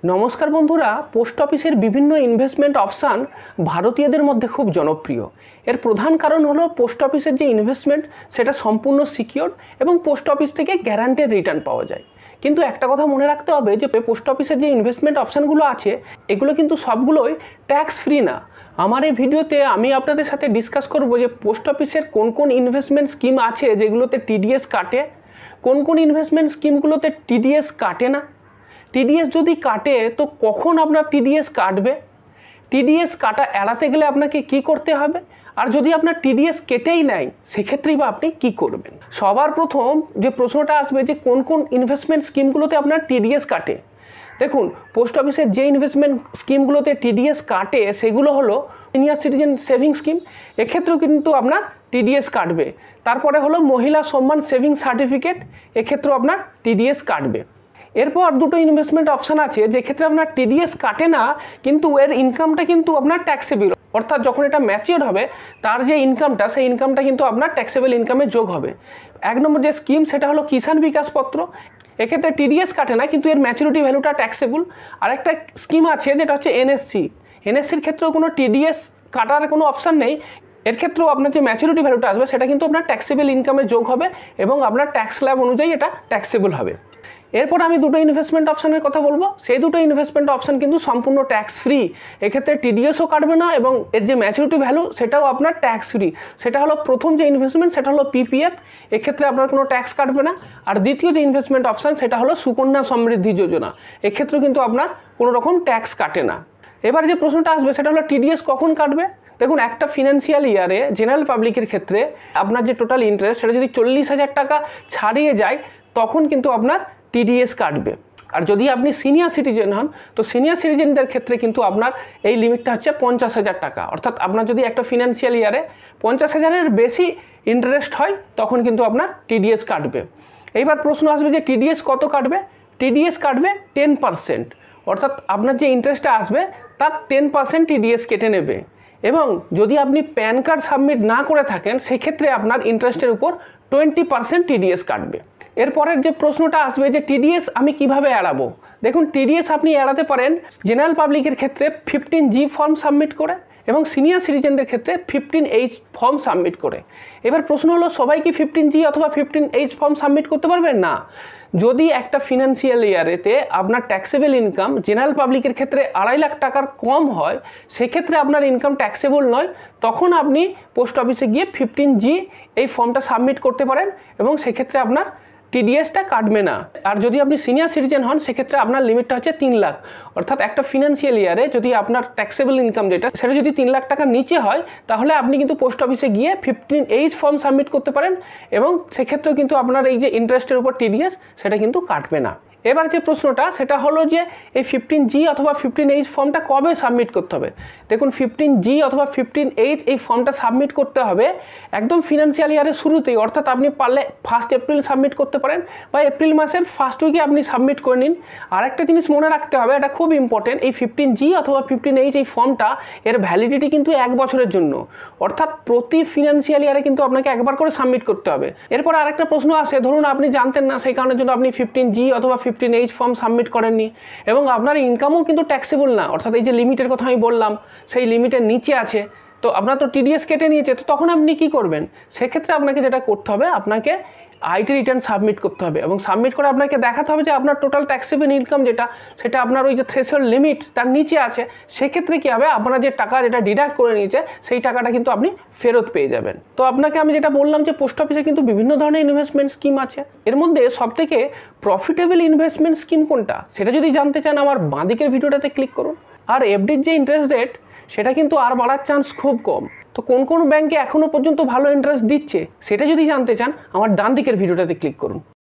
নমস্কার বন্ধুরা, পোস্ট অফিসের বিভিন্ন ইনভেস্টমেন্ট অপশান ভারতীয়দের মধ্যে খুব জনপ্রিয়। এর প্রধান কারণ হলো পোস্ট অফিসের যে ইনভেস্টমেন্ট সেটা সম্পূর্ণ সিকিউর এবং পোস্ট অফিস থেকে গ্যারান্টেড রিটার্ন পাওয়া যায়। কিন্তু একটা কথা মনে রাখতে হবে যে পোস্ট অফিসের যে ইনভেস্টমেন্ট অপশানগুলো আছে এগুলো কিন্তু সবগুলোই ট্যাক্স ফ্রি না। আমার এই ভিডিওতে আমি আপনাদের সাথে ডিসকাস করব যে পোস্ট অফিসের কোন কোন ইনভেস্টমেন্ট স্কিম আছে যেগুলোতে টিডিএস কাটে, কোন কোন ইনভেস্টমেন্ট স্কিমগুলোতে টিডিএস কাটে না, টিডিএস যদি কাটে তো কখন আপনার টিডিএস কাটবে, টিডিএস কাটা এড়াতে গেলে আপনাকে কি করতে হবে, আর যদি আপনার টিডিএস কেটেই নেয় সেক্ষেত্রেই বা আপনি কি করবেন। সবার প্রথম যে প্রশ্নটা আসবে যে কোন কোন ইনভেস্টমেন্ট স্কিমগুলোতে আপনার টিডিএস কাটে। দেখুন, পোস্ট অফিসের যে ইনভেস্টমেন্ট স্কিমগুলোতে টিডিএস কাটে সেগুলো হলো সিনিয়র সিটিজেন সেভিং স্কিম, এক্ষেত্রেও কিন্তু আপনার টিডিএস কাটবে। তারপরে হলো মহিলা সম্মান সেভিং সার্টিফিকেট, এক্ষেত্রেও আপনার টিডিএস কাটবে। এরপর দুটো ইনভেস্টমেন্ট অপশান আছে যেক্ষেত্রে আপনার টিডিএস কাটে না, কিন্তু এর ইনকামটা কিন্তু আপনার ট্যাক্সেবল, অর্থাৎ যখন এটা ম্যাচিওর হবে তার যে ইনকামটা সেই ইনকামটা কিন্তু আপনার ট্যাক্সেবল ইনকামে যোগ হবে। এক নম্বর যে স্কিম সেটা হলো কিষাণ বিকাশ পত্র, এক্ষেত্রে টিডিএস কাটে না কিন্তু এর ম্যাচুরিটি ভ্যালুটা ট্যাক্সেবল। আরেকটা স্কিম আছে যেটা হচ্ছে এনএসসির ক্ষেত্রেও কোনো টিডিএস কাটার কোনো অপশান নেই, এর ক্ষেত্রেও আপনার যে ম্যাচুরিটি ভ্যালুটা আসবে সেটা কিন্তু আপনার ট্যাক্সেবল ইনকামে যোগ হবে এবং আপনার ট্যাক্স স্ল্যাব অনুযায়ী এটা ট্যাক্সেবল হবে। এরপর আমি দুটো ইনভেস্টমেন্ট অপশানের কথা বলবো, সেই দুটো ইনভেস্টমেন্ট অপশান কিন্তু সম্পূর্ণ ট্যাক্স ফ্রি, এক্ষেত্রে টিডিএসও কাটবে না এবং এর যে ম্যাচুরিটি ভ্যালু সেটাও আপনার ট্যাক্স ফ্রি। সেটা হলো প্রথম যে ইনভেস্টমেন্ট সেটা হলো পিপিএফ, এক্ষেত্রে আপনার কোনো ট্যাক্স কাটবে না। আর দ্বিতীয় যে ইনভেস্টমেন্ট অপশান সেটা হলো সুকন্যা সমৃদ্ধি যোজনা, এক্ষেত্রেও কিন্তু আপনার কোনো রকম ট্যাক্স কাটে না। এবার যে প্রশ্নটা আসবে সেটা হলো টিডিএস কখন কাটবে। দেখুন, একটা ফিনান্সিয়াল ইয়ারে জেনারেল পাবলিকের ক্ষেত্রে আপনার যে টোটাল ইন্টারেস্ট সেটা যদি 40,000 টাকা ছাড়িয়ে যায় তখন কিন্তু আপনার টিডিএস কাটবে। আর যদি আপনি সিনিয়র সিটিজেন হন তো সিনিয়র সিটিজেনদের ক্ষেত্রে কিন্তু আপনার এই লিমিটটা হচ্ছে 50,000 টাকা, অর্থাৎ আপনার যদি একটা ফিনান্সিয়াল ইয়ারে 50,000-এর বেশি ইন্টারেস্ট হয় তখন কিন্তু আপনার টিডিএস কাটবে। এইবার প্রশ্ন আসবে যে টিডিএস কত কাটবে। টিডিএস কাটবে 10%, অর্থাৎ আপনার যে ইন্টারেস্টটা আসবে তার 10% টিডিএস কেটে নেবে। এবং যদি আপনি প্যান কার্ড সাবমিট না করে থাকেন সেক্ষেত্রে আপনার ইন্টারেস্টের উপর 20% টিডিএস কাটবে। এরপরের যে প্রশ্নটা আসবে যে টিডিএস আমি কিভাবে এড়াবো। দেখুন, টিডিএস আপনি এড়াতে পারেন জেনারেল পাবলিকের ক্ষেত্রে 15G ফর্ম সাবমিট করে এবং সিনিয়র সিটিজেনদের ক্ষেত্রে 15H ফর্ম সাবমিট করে। এবার প্রশ্ন হলো সবাই কি 15G অথবা 15H ফর্ম সাবমিট করতে পারবেন না। যদি একটা ফিনান্সিয়াল ইয়ারেতে আপনার ট্যাক্সেবল ইনকাম জেনারেল পাবলিকের ক্ষেত্রে 2.5 লাখ টাকার কম হয়, সেক্ষেত্রে আপনার ইনকাম ট্যাক্সেবল নয়, তখন আপনি পোস্ট অফিসে গিয়ে 15G এই ফর্মটা সাবমিট করতে পারেন এবং সেক্ষেত্রে আপনার টিডিএসটা কাটবে না। আর যদি আপনি সিনিয়র সিটিজেন হন সেক্ষেত্রে আপনার লিমিটটা হচ্ছে 3 লাখ, অর্থাৎ একটা ফিনান্সিয়াল ইয়ারে যদি আপনার ট্যাক্সেবল ইনকাম যেটা সেটা যদি 3 লাখ টাকার নিচে হয় তাহলে আপনি কিন্তু পোস্ট অফিসে গিয়ে 15H ফর্ম সাবমিট করতে পারেন এবং সেক্ষেত্রেও কিন্তু আপনার এই যে ইন্টারেস্টের উপর টিডিএস সেটা কিন্তু কাটবে না। এবার যে প্রশ্নটা সেটা হলো যে এই 15G অথবা 15H ফর্মটা কবে সাবমিট করতে হবে। দেখুন, 15G অথবা 15H এই ফর্মটা সাবমিট করতে হবে একদম ফিনান্সিয়াল ইয়ারের শুরুতেই, অর্থাৎ আপনি পারলে 1 এপ্রিল সাবমিট করতে পারেন বা এপ্রিল মাসের ফার্স্ট উইকে আপনি সাবমিট করে নিন। আর একটা জিনিস মনে রাখতে হবে, এটা খুব ইম্পর্টেন্ট, এই 15G অথবা 15H এই ফর্মটা এর ভ্যালিডিটি কিন্তু 1 বছরের জন্য, অর্থাৎ প্রতি ফিনান্সিয়াল ইয়ারে কিন্তু আপনাকে একবার করে সাবমিট করতে হবে। এরপর আরেকটা প্রশ্ন আসে, ধরুন আপনি জানতেন না সেই কারণের জন্য আপনি 15G অথবা 15H ফর্ম সাবমিট করেননি এবং আপনার ইনকামও কিন্তু ট্যাক্সেবল না, অর্থাৎ এই যে লিমিটের কথা আমি বললাম সেই লিমিটের নিচে আছে, তো আপনার তো টিডিএস কেটে নিয়েছে, তো তখন আপনি কি করবেন। সেক্ষেত্রে আপনাকে যেটা করতে হবে, আপনাকে আইটি রিটার্ন সাবমিট করতে হবে এবং সাবমিট করে আপনাকে দেখাতে হবে যে আপনার টোটাল ট্যাক্সেবল ইনকাম যেটা সেটা আপনার ওই যে থ্রেশহোল্ড লিমিট তার নিচে আছে। সেক্ষেত্রে কী হবে, আপনার যে টাকা যেটা ডিডাক্ট করে নিয়েছে সেই টাকাটা কিন্তু আপনি ফেরত পেয়ে যাবেন। তো আপনাকে আমি যেটা বললাম যে পোস্ট অফিসে কিন্তু বিভিন্ন ধরনের ইনভেস্টমেন্ট স্কিম আছে, এর মধ্যে সবথেকে প্রফিটেবল ইনভেস্টমেন্ট স্কিম কোনটা সেটা যদি জানতে চান আমার বাঁদিকের ভিডিওটাতে ক্লিক করুন। আর এফডির যে ইন্টারেস্ট রেট সেটা কিন্তু আর বাড়ার চান্স খুব কম, তো কোন কোন ব্যাংকে এখনও পর্যন্ত ভালো ইন্টারেস্ট দিচ্ছে সেটা যদি জানতে চান আমার ডান দিকের ভিডিওটাতে ক্লিক করুন।